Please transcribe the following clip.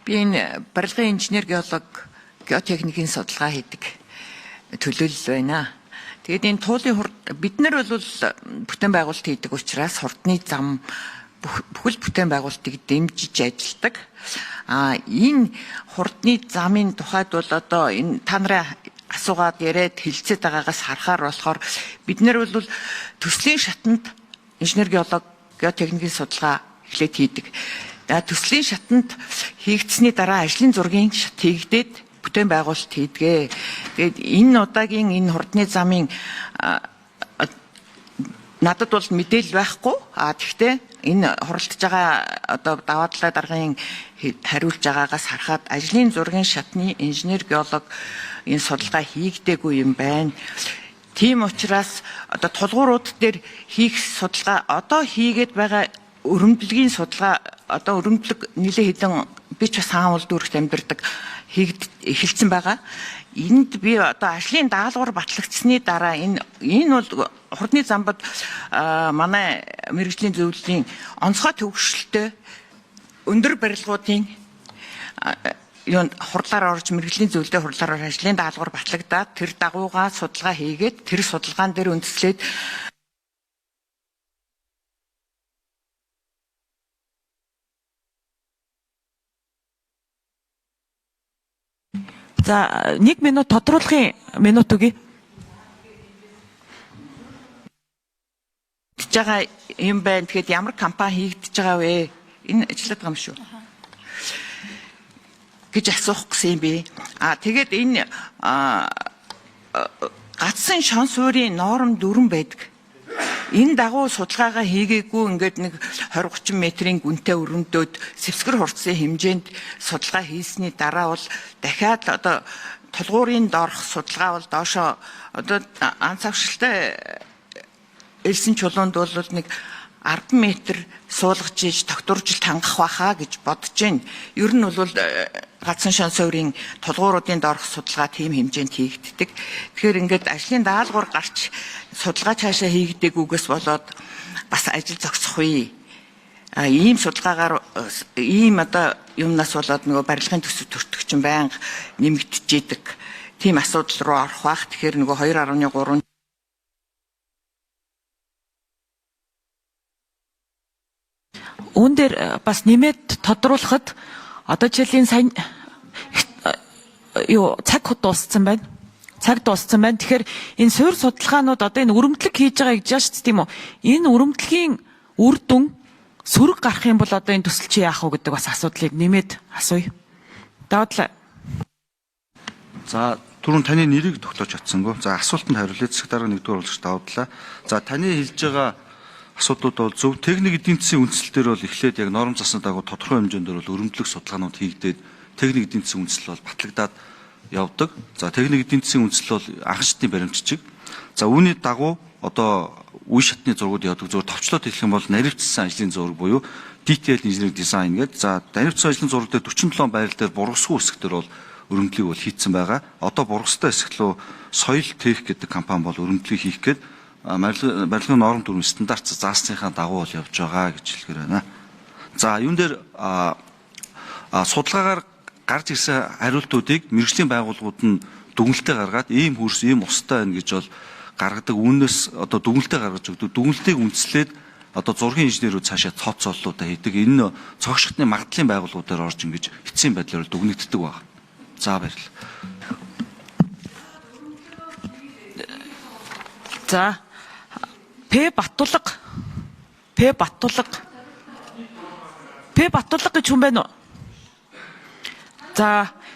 Би энэ барилгын инженер геолог геотехникийн судалгаа хийдэг төлөөлөл байна. Тэгээд энэ туулын бид нар бол бүтээн байгуулалт хийдэг учраас хурдны зам бүхэл бүтээн байгуулалтыг дэмжиж ажилладаг. Энэ хурдны замын тухайд бол одоо энэ та нарын асуугаад яриад хэлцээд байгаагаас харахаар болохоор бид нар бол төслийн шатанд инженер геолог геотехникийн судалгаа эхлээд хийдэг. Төслийн шатанд хийгдсэний дараа ажлын зургийн шат хийгдээд бүтээн байгуулалт хийдгээ. Тэгээд энэ удаагийн энэ хурдны замын надад бол мэдээлэл байхгүй. Гэхдээ энэ хуралдаж байгаа одоо даваа талаа даргын хариулж байгаагаас харахад ажлын зургийн шатны инженер геолог энэ судалгаа хийгдээгүй юм байна. Тийм учраас одоо тулгуурууд дээр хийх судалгаа одоо хийгээд байгаа өрөмдлөгийн судалгаа одоо өрөмдлөг нэлээд хэдэн би ч бас хаан улдүрэгт амьдардаг эхэлсэн байгаа. Энд би одоо ажлын даалгавар батлагдсны дараа энэ бол хурдны замбад манай мэргэжлийн зөвлөлийн онцгой төвшөлтөй өндөр барилгуудын хурлаар орж мэргэжлийн зөвлөлтөй хурлаар орж ажлын даалгавар батлагдаад тэр дагуугаа судалгаа хийгээд тэр судалгаан дээр үндэслээд За 1 минут тодруулахын минут үгүй. Тэгж байгаа юм байна. Тэгэхээр ямар кампани хийгдэж байгаа вэ? Энэ ажиллаад байгаа юм шүү. Гэж асуух гэсэн юм би. Тэгээд энэ гацсан шон суурийн норм 4 байдаг. Энэ дагуу судалгаагаа хийгээгүй ингээд нэг 20-30 метрийн гүнтэй өрөмдөөд сэвсгэр хурцсан хэмжээнд судалгаа хийсний дараа бол дахиад одоо тулгуурын доорх судалгаа бол доошоо одоо анцавшилтай элсэн чулуунд бол нэг 10 метр суулгаж иж тогтворжилт хангах байхаа гэж бодож байна. Ер нь бол гацсан шон суурийн тулгууруудын доорх судалгаа тийм хэмжээнд хийгддэг. Тэгэхээр ингээд ажлын даалгавар гарч судалгаа цаашаа хийгдэггүйгээс болоод бас ажил зогсохгүй. Ийм судалгаагаар ийм одоо юмнаас болоод нөгөө барилгын төсөв төртөгчин байнга нэмэгдэж идэг. Тийм асуудал руу орох бах. Тэгэхээр нөгөө 2.3 Үүн дээр бас нэмээд тодруулахад одоо жишээлийн сайн цаг дууссан байна. Цаг дууссан байна. Тэгэхээр энэ суурь судалгаанууд одоо энэ өрөмдлөг хийж байгаа гэж яаж ч тийм үү? Энэ өрөмдлөгийн үр дүн сөрөг гарах юм бол одоо энэ төсөл чи яах вэ гэдэг бас асуудлыг нэмээд асууя. Даваадлаа. За түрүүн таны нэрийг тогтоож чадсангүй. За асуултанд хариулъя. Засаг дарга 1-р уулзагч даваадлаа. За таны хэлж байгаа асуудлууд бол зөв техник эдийн засгийн үндслэлээр бол эхлээд яг норм засны дагуу тодорхой хэмжээндээр бол өрөмдлөг судалгаанууд хийгдээд техник эдийн засгийн үндслэл бол батлагдаад явдаг. За техник эдийн засгийн үндслэл бол анх шатны баримтчиг. За үүний дагуу одоо үе шатны зургууд явдаг. Зөв товчлоод хэлэх юм бол наривчсан ажлын зураг буюу detail engineering design гэдэг. За наривчсан ажлын зураг дээр 47 байрал дээр бургасгүй хэсгээр бол өрөмдлөгийг бол хийцэн байгаа. Одоо бургастай хэсэг рүү соёл тех гэдэг компани бол өрөмдлөгийг хийх гээд барилгын норм дүрм стандарт заасныхаа дагуу бол явж байгаа гэж хэлгээр байна. За юун дээр судалгаагаар гарч ирсэн хариултуудыг мэргэжлийн байгууллагууд нь дүгнэлтээ гаргаад ийм хөрс ийм устай байна гэж бол гаргадаг. Үүнээс одоо дүгнэлтээ гаргаж өгдөг. Дүгнэлтийг үндэслээд одоо зургийн инженерүүд цаашаа цоцоллуудаа хийдэг. Энэ цогшигтны магадлалын байгууллагуудаар орж ингэж эцсийн байдлаар дүгнэгддэг байна. За баярлалаа. За П Баттулга гэж хүн байна уу? За